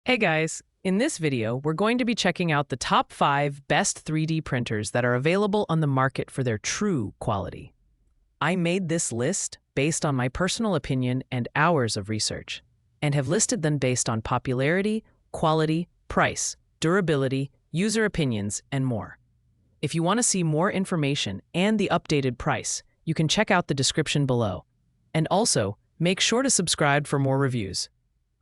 Hey guys, in this video, we're going to be checking out the top 5 best 3D printers that are available on the market for their true quality. I made this list based on my personal opinion and hours of research, and have listed them based on popularity, quality, price, durability, user opinions, and more. If you want to see more information and the updated price, you can check out the description below. And also, make sure to subscribe for more reviews.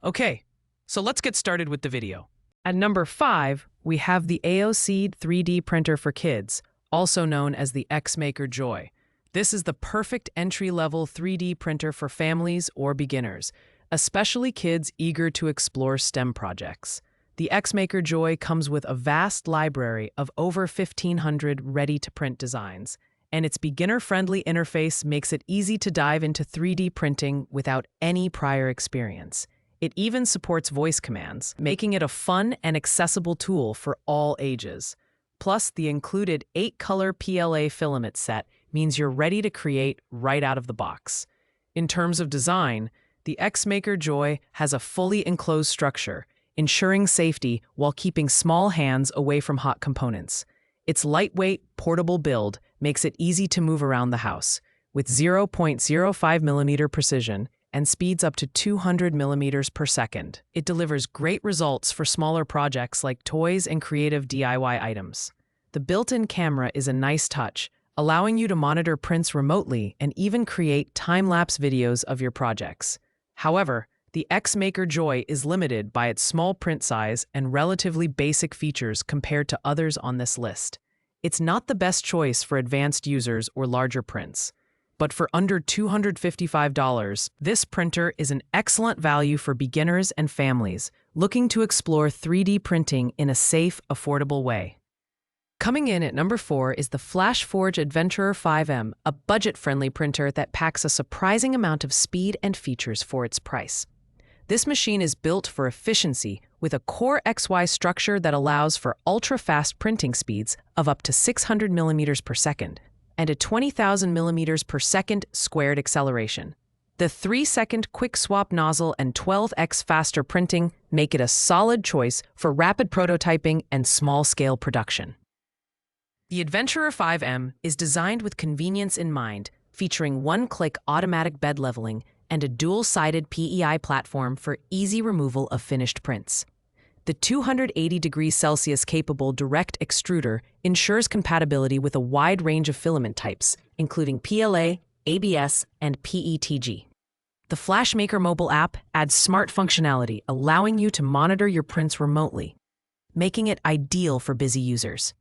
Okay. So let's get started with the video. At number 5, we have the AOCED 3D printer for kids, also known as the XMaker Joy. This is the perfect entry-level 3D printer for families or beginners, especially kids eager to explore STEM projects. The XMaker Joy comes with a vast library of over 1,500 ready-to-print designs, and its beginner-friendly interface makes it easy to dive into 3D printing without any prior experience. It even supports voice commands, making it a fun and accessible tool for all ages. Plus, the included 8-color PLA filament set means you're ready to create right out of the box. In terms of design, the XMaker Joy has a fully enclosed structure, ensuring safety while keeping small hands away from hot components. Its lightweight, portable build makes it easy to move around the house, with 0.05mm precision and speeds up to 200 millimeters per second. It delivers great results for smaller projects like toys and creative DIY items. The built-in camera is a nice touch, allowing you to monitor prints remotely and even create time-lapse videos of your projects. However, the XMaker Joy is limited by its small print size and relatively basic features compared to others on this list. It's not the best choice for advanced users or larger prints. But for under $255, this printer is an excellent value for beginners and families looking to explore 3D printing in a safe, affordable way. Coming in at number 4 is the FlashForge Adventurer 5M, a budget-friendly printer that packs a surprising amount of speed and features for its price. This machine is built for efficiency with a Core XY structure that allows for ultra-fast printing speeds of up to 600 millimeters per second. And a 20,000 millimeters per second squared acceleration. The 3-second quick swap nozzle and 12x faster printing make it a solid choice for rapid prototyping and small-scale production. The Adventurer 5M is designed with convenience in mind, featuring one-click automatic bed leveling and a dual-sided PEI platform for easy removal of finished prints. The 280 degrees Celsius capable direct extruder ensures compatibility with a wide range of filament types, including PLA, ABS, and PETG. The FlashMaker mobile app adds smart functionality, allowing you to monitor your prints remotely, making it ideal for busy users.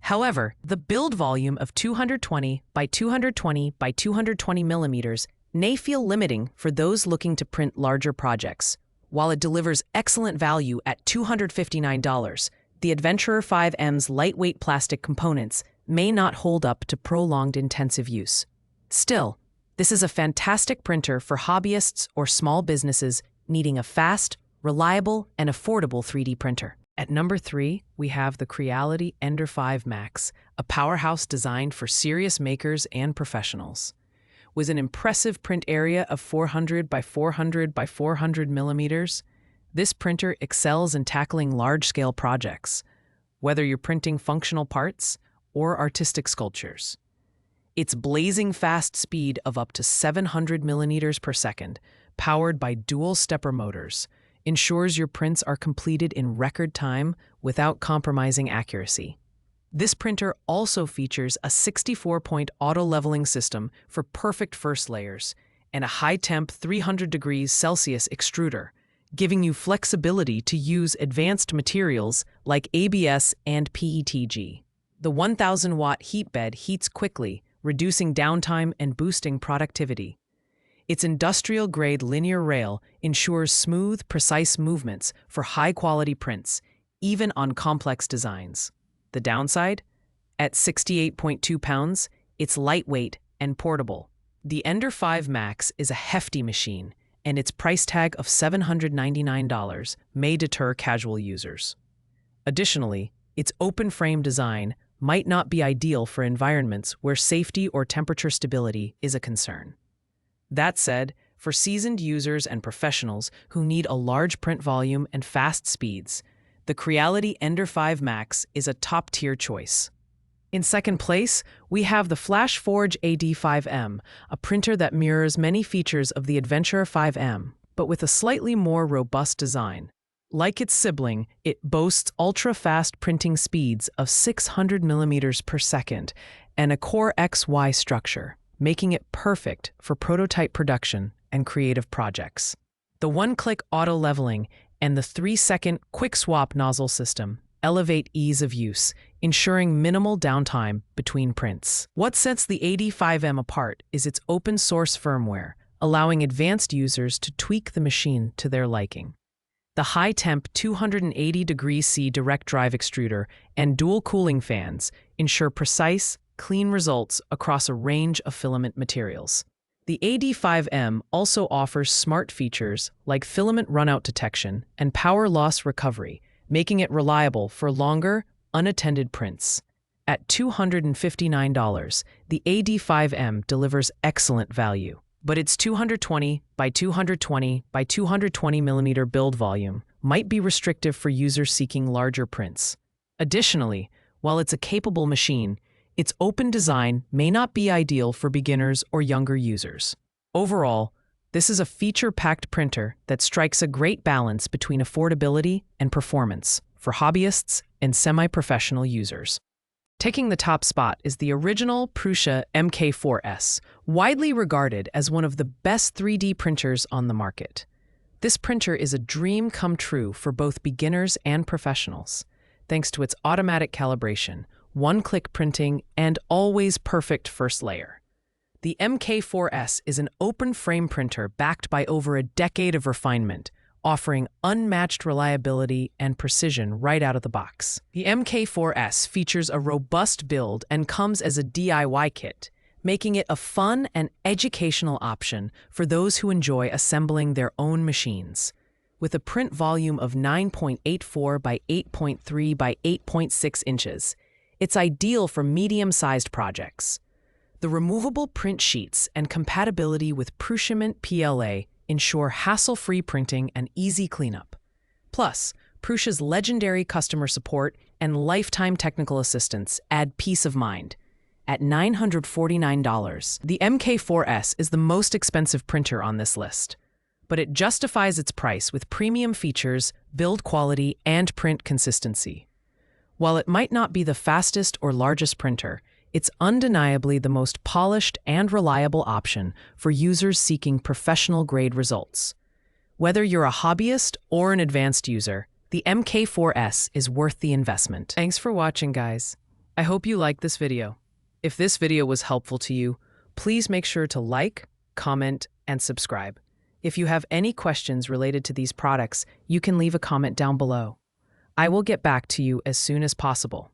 However, the build volume of 220 by 220 by 220 millimeters may feel limiting for those looking to print larger projects. While it delivers excellent value at $259, the Adventurer 5M's lightweight plastic components may not hold up to prolonged intensive use. Still, this is a fantastic printer for hobbyists or small businesses needing a fast, reliable, and affordable 3D printer. At number 3, we have the Creality Ender 5 Max, a powerhouse designed for serious makers and professionals. With an impressive print area of 400 by 400 by 400 millimeters, this printer excels in tackling large-scale projects, whether you're printing functional parts or artistic sculptures. Its blazing fast speed of up to 700 millimeters per second, powered by dual stepper motors, ensures your prints are completed in record time without compromising accuracy. This printer also features a 64-point auto-leveling system for perfect first layers and a high-temp 300 degrees Celsius extruder, giving you flexibility to use advanced materials like ABS and PETG. The 1,000-watt heat bed heats quickly, reducing downtime and boosting productivity. Its industrial-grade linear rail ensures smooth, precise movements for high-quality prints, even on complex designs. The downside? At 68.2 pounds, it's lightweight and portable. The Ender 5 Max is a hefty machine, and its price tag of $799 may deter casual users. Additionally, its open-frame design might not be ideal for environments where safety or temperature stability is a concern. That said, For seasoned users and professionals who need a large print volume and fast speeds, the Creality Ender 5 Max is a top-tier choice. In second place, we have the FlashForge AD5M, a printer that mirrors many features of the Adventurer 5M, but with a slightly more robust design. Like its sibling, it boasts ultra-fast printing speeds of 600 millimeters per second and a Core XY structure, making it perfect for prototype production and creative projects. The one-click auto-leveling and the 3-second quick-swap nozzle system elevate ease of use, ensuring minimal downtime between prints. What sets the AD5M apart is its open-source firmware, allowing advanced users to tweak the machine to their liking. The high-temp 280 degrees C direct drive extruder and dual cooling fans ensure precise, clean results across a range of filament materials. The AD5M also offers smart features like filament runout detection and power loss recovery, making it reliable for longer, unattended prints. At $259, the AD5M delivers excellent value, but its 220 by 220 by 220 millimeter build volume might be restrictive for users seeking larger prints. Additionally, while it's a capable machine, its open design may not be ideal for beginners or younger users. Overall, this is a feature-packed printer that strikes a great balance between affordability and performance for hobbyists and semi-professional users. Taking the top spot is the original Prusche MK4S, widely regarded as one of the best 3D printers on the market. This printer is a dream come true for both beginners and professionals, thanks to its automatic calibration, one-click printing, and always perfect first layer. The MK4S is an open-frame printer backed by over a decade of refinement, offering unmatched reliability and precision right out of the box. The MK4S features a robust build and comes as a DIY kit, making it a fun and educational option for those who enjoy assembling their own machines. With a print volume of 9.84 by 8.3 by 8.6 inches, it's ideal for medium-sized projects. The removable print sheets and compatibility with Prusche PLA ensure hassle-free printing and easy cleanup. Plus, Prusche's legendary customer support and lifetime technical assistance add peace of mind. At $949, the MK4S is the most expensive printer on this list, but it justifies its price with premium features, build quality, and print consistency. While it might not be the fastest or largest printer, it's undeniably the most polished and reliable option for users seeking professional-grade results. Whether you're a hobbyist or an advanced user, the MK4S is worth the investment. Thanks for watching, guys. I hope you liked this video. If this video was helpful to you, please make sure to like, comment, and subscribe. If you have any questions related to these products, you can leave a comment down below. I will get back to you as soon as possible.